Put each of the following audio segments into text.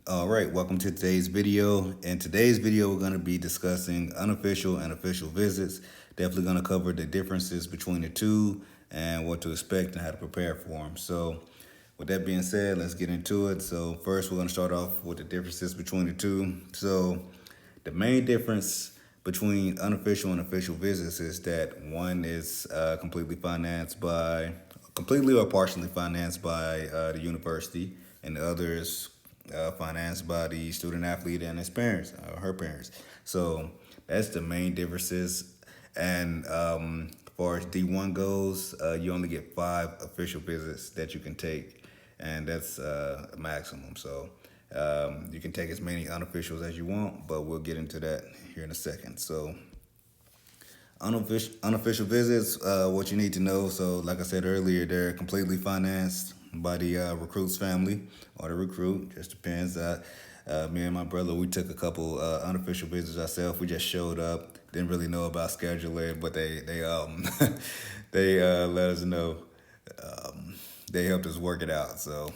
All right, welcome to today's video. In today's video, we're going to be discussing unofficial and official visits. Definitely going to cover the differences between the two and what to expect and how to prepare for them. So, with that being said, let's get into it. So, first, we're going to start off with the differences between the two. So, the main difference between unofficial and official visits is that one is completely or partially financed by the university, and the other is financed by the student athlete and his parents, or her parents. So that's the main differences. And as far as D1 goes, you only get 5 official visits that you can take, and that's a maximum. So you can take as many unofficials as you want, but we'll get into that here in a second. So unofficial visits, what you need to know. So, like I said earlier, they're completely financed by the recruit's family or the recruit. Just depends. Me and my brother, we took a couple unofficial visits ourselves. We just showed up. Didn't really know about scheduling, but they they let us know. They helped us work it out, so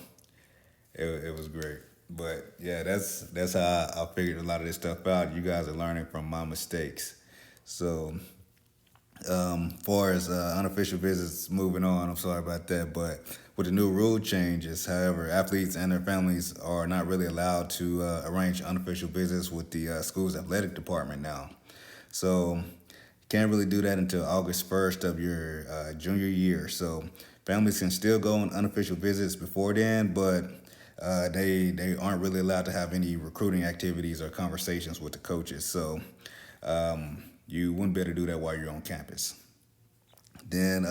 it was great. But yeah, that's how I figured a lot of this stuff out. You guys are learning from my mistakes. So far as unofficial visits, moving on, I'm sorry about that. But with the new rule changes, however, athletes and their families are not really allowed to arrange unofficial visits with the school's athletic department now. So you can't really do that until August 1st of your junior year. So families can still go on unofficial visits before then, but they aren't really allowed to have any recruiting activities or conversations with the coaches. So you wouldn't be able to do that while you're on campus. Then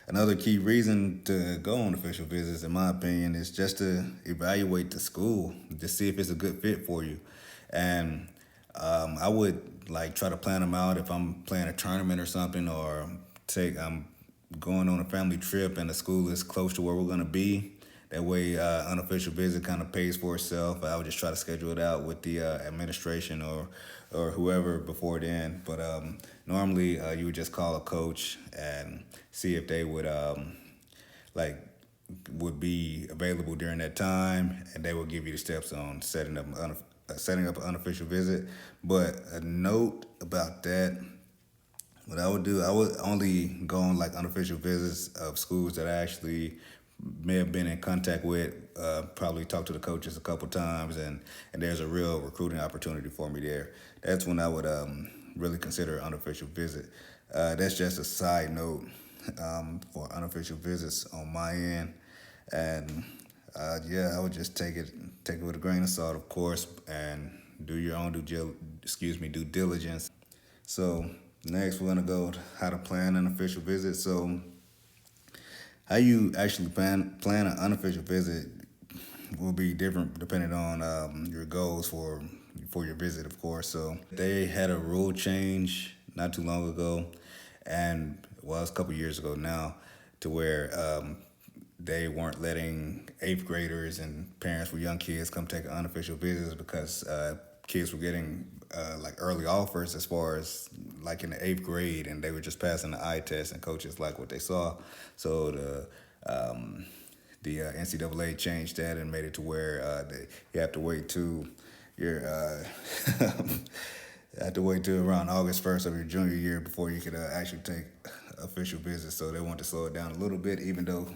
another key reason to go on official visits, in my opinion, is just to evaluate the school to see if it's a good fit for you. And I would like try to plan them out if I'm playing a tournament or something, or I'm going on a family trip and the school is close to where we're gonna be. That way, unofficial visit kind of pays for itself. I would just try to schedule it out with the administration or whoever before then. But normally, you would just call a coach and see if they like would be available during that time, and they will give you the steps on setting up an unofficial visit. But a note about that, what I would do, I would only go on like unofficial visits of schools that I actually may have been in contact with. Probably talked to the coaches a couple times, and there's a real recruiting opportunity for me there. That's when I would really consider an unofficial visit. That's just a side note for unofficial visits on my end, and yeah, I would just take it with a grain of salt, of course, and do your own due diligence. So next, we're gonna go to how to plan an official visit. So how you actually plan an unofficial visit will be different depending on your goals for your visit, of course. So they had a rule change not too long ago, and well, it's a couple years ago now, to where they weren't letting eighth graders and parents with young kids come take unofficial visits because kids were getting like early offers as far as like in the eighth grade, and they were just passing the eye test, and coaches like what they saw. So the NCAA changed that and made it to where you have to wait to your have to wait till around August 1st of your junior year before you could actually take official visits. So they want to slow it down a little bit, even though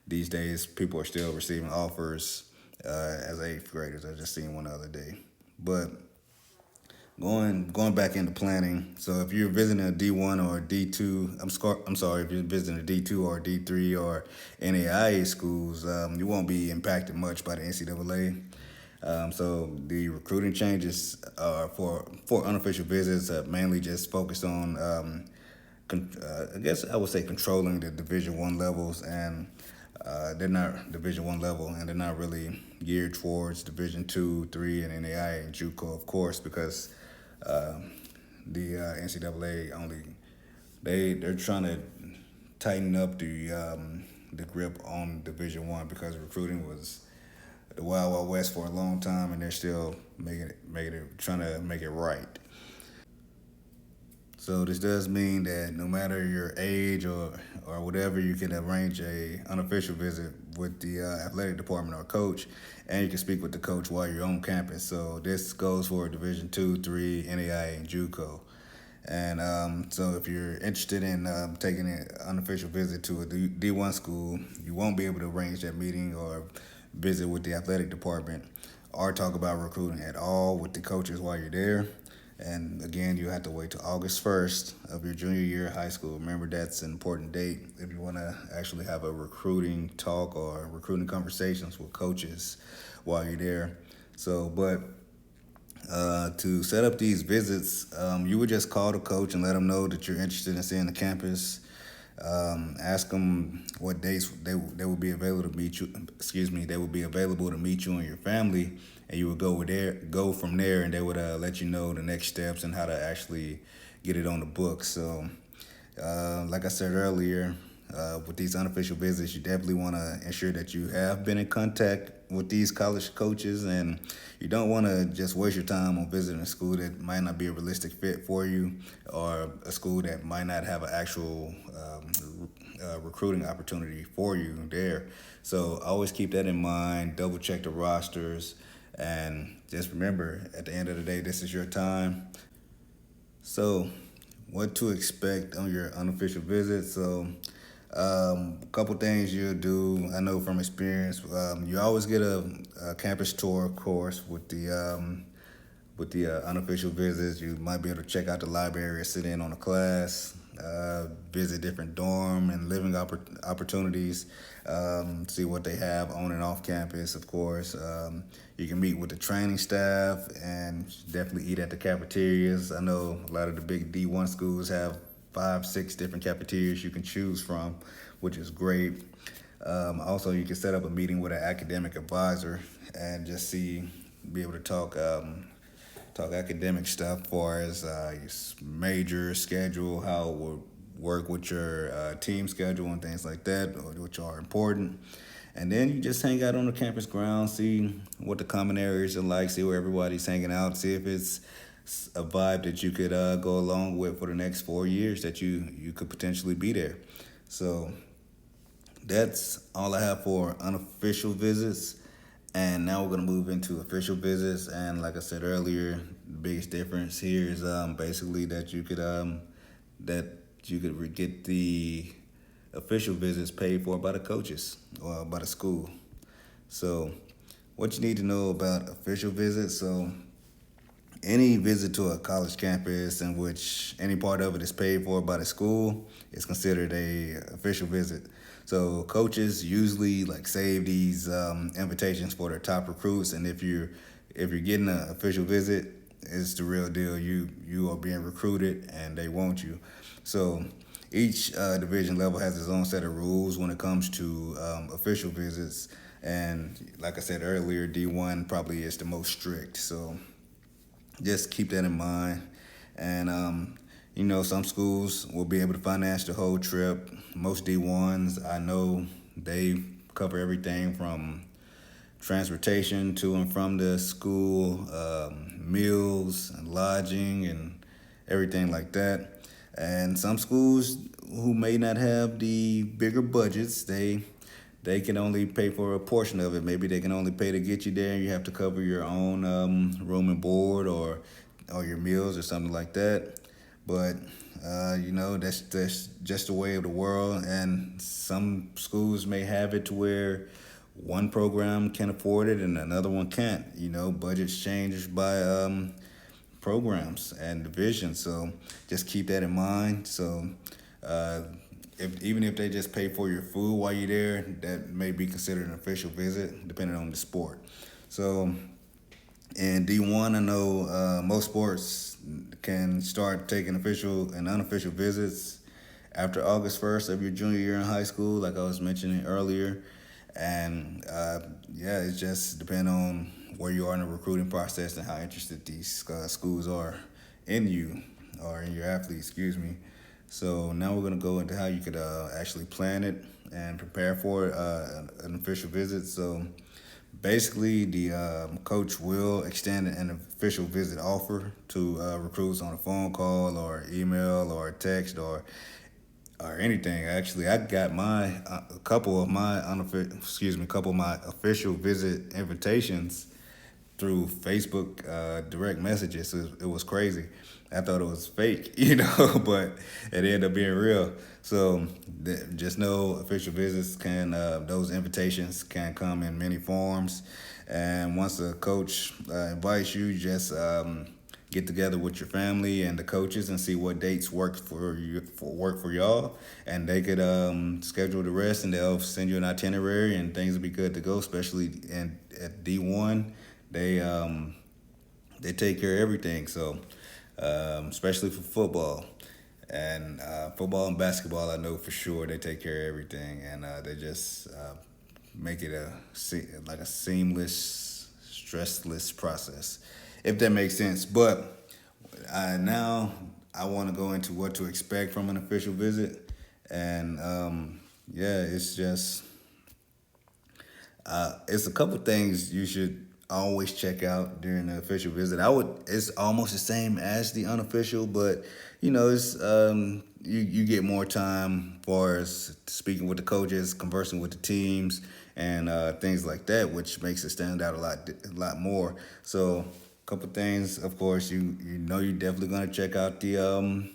these days people are still receiving offers as eighth graders. I just seen one the other day. But going back into planning. So if you're visiting a D1 or a D2, I'm sorry, if you're visiting a D2 or D3 or NAIA schools, you won't be impacted much by the NCAA. So the recruiting changes for unofficial visits mainly just focused on, I guess I would say, controlling the Division 1 levels, and they're not Division 1 level, and they're not really geared towards Division 2, 3, and NAIA and JUCO, of course, because the NCAA only they're trying to tighten up the grip on Division 1, because recruiting was the Wild Wild West for a long time, and they're still trying to make it right. So this does mean that no matter your age or whatever, you can arrange a unofficial visit with the athletic department or coach, and you can speak with the coach while you're on campus. So this goes for Division two, three, NAIA, and JUCO. And so if you're interested in taking an unofficial visit to a D1 school, you won't be able to arrange that meeting or visit with the athletic department or talk about recruiting at all with the coaches while you're there. And again, you have to wait till August 1st of your junior year of high school. Remember, that's an important date if you want to actually have a recruiting talk or recruiting conversations with coaches while you're there. So, but to set up these visits, you would just call the coach and let them know that you're interested in seeing the campus. Ask them what dates they will be available to meet you. Excuse me, they will be available to meet you and your family, and you would go from there, and they would let you know the next steps and how to actually get it on the books. So, like I said earlier, with these unofficial visits, you definitely want to ensure that you have been in contact with these college coaches, and you don't want to just waste your time on visiting a school that might not be a realistic fit for you, or a school that might not have an actual recruiting opportunity for you there. So always keep that in mind. Double check the rosters, and just remember, at the end of the day, this is your time. So, what to expect on your unofficial visit? So, a couple things you'll do. I know from experience, you always get a campus tour, of course, with the unofficial visits. You might be able to check out the library or sit in on a class, visit different dorm and living opportunities, see what they have on and off campus, of course. You can meet with the training staff and definitely eat at the cafeterias. I know a lot of the big D1 schools have 5, 6 different cafeterias you can choose from, which is great. Also, you can set up a meeting with an academic advisor and just be able to talk academic stuff as far as your major schedule, how it will work with your team schedule and things like that, which are important. And then you just hang out on the campus grounds, see what the common areas are like, see where everybody's hanging out, see if it's a vibe that you could go along with for the next 4 years that you could potentially be there. So that's all I have for unofficial visits. And now we're gonna move into official visits. And like I said earlier, the biggest difference here is basically that you could get the official visits paid for by the coaches or by the school. So what you need to know about official visits. So any visit to a college campus in which any part of it is paid for by the school is considered a official visit. So coaches usually like save these invitations for their top recruits, and if you're getting an official visit, it's the real deal. You are being recruited, and they want you. So each division level has its own set of rules when it comes to official visits, and like I said earlier, D1 probably is the most strict. So just keep that in mind. And, some schools will be able to finance the whole trip. Most D1s, I know they cover everything from transportation to and from the school, meals and lodging and everything like that. And some schools who may not have the bigger budgets, they can only pay for a portion of it. Maybe they can only pay to get you there, and you have to cover your own room and board or your meals or something like that. But that's just the way of the world. And some schools may have it to where one program can afford it and another one can't. Budgets change by programs and divisions. So just keep that in mind. So even if they just pay for your food while you're there, that may be considered an official visit, depending on the sport. So in D1, I know most sports can start taking official and unofficial visits after August 1st of your junior year in high school, like I was mentioning earlier. And it's just depend on where you are in the recruiting process and how interested these schools are in you or in your athlete, excuse me. So now we're going to go into how you could actually plan it and prepare for an official visit. So basically, the coach will extend an official visit offer to recruits on a phone call or email or text or or anything. Actually, I got my a couple of my couple of my official visit invitations through Facebook direct messages. It was crazy. I thought it was fake, but it ended up being real. So just know official visits can those invitations can come in many forms, and once a coach invites you, just get together with your family and the coaches and see what dates work for y'all, and they could schedule the rest, and they'll send you an itinerary, and things will be good to go. Especially in at D1, they they take care of everything. So especially for football and basketball, I know for sure they take care of everything, and they just make it like a seamless, stressless process, if that makes sense. But now I want to go into what to expect from an official visit, and yeah, it's a couple things you should always check out during the official visit. It's almost the same as the unofficial, but it's you get more time for speaking with the coaches, conversing with the teams, and things like that, which makes it stand out a lot more. So, a couple things, of course, you're definitely gonna check out the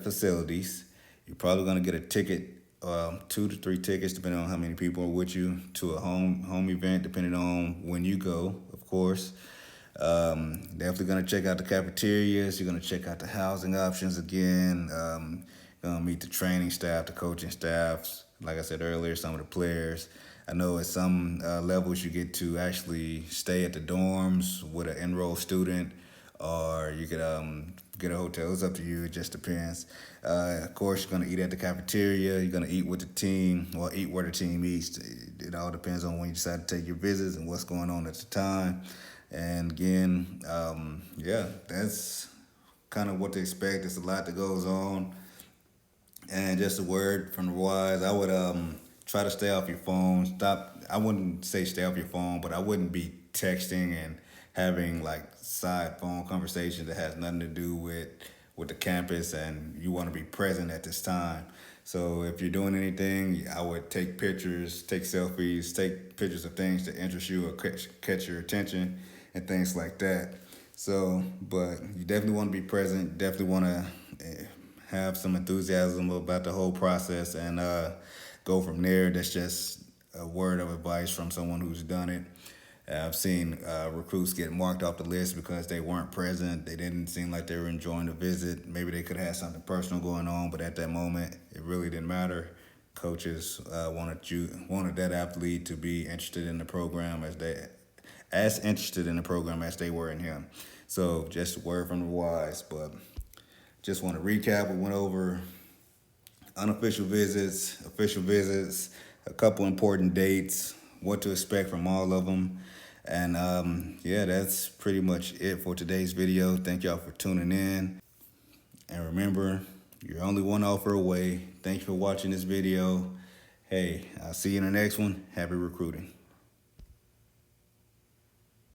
facilities. You're probably gonna get a ticket, 2 to 3 tickets, depending on how many people are with you, to a home event, depending on when you go, of course. Definitely gonna check out the cafeterias. You're gonna check out the housing options again. Gonna meet the training staff, the coaching staffs. Like I said earlier, some of the players. I know at some levels you get to actually stay at the dorms with an enrolled student, or you could get a hotel. It's up to you. It just depends. Of course, you're gonna eat at the cafeteria. You're gonna eat with the team, or eat where the team eats. It all depends on when you decide to take your visits and what's going on at the time. And again, yeah, that's kind of what to expect. There's a lot that goes on. And just a word from the wise, I would try to stay off your phone. Stop. I wouldn't say stay off your phone, but I wouldn't be texting and having like side phone conversations that has nothing to do with the campus, and you want to be present at this time. So if you're doing anything, I would take pictures, take selfies, take pictures of things that interest you or catch your attention, and things like that. So, but you definitely want to be present. Definitely want to have some enthusiasm about the whole process, and go from there. That's just a word of advice from someone who's done it. I've seen recruits get marked off the list because they weren't present. They didn't seem like they were enjoying the visit. Maybe they could have something personal going on, but at that moment, it really didn't matter. Coaches wanted that athlete to be interested in the program as interested in the program as they were in him. So just a word from the wise. But just want to recap. We went over unofficial visits, official visits, a couple important dates, what to expect from all of them. And yeah, that's pretty much it for today's video. Thank y'all for tuning in. And remember, you're only one offer away. Thanks for watching this video. Hey, I'll see you in the next one. Happy recruiting.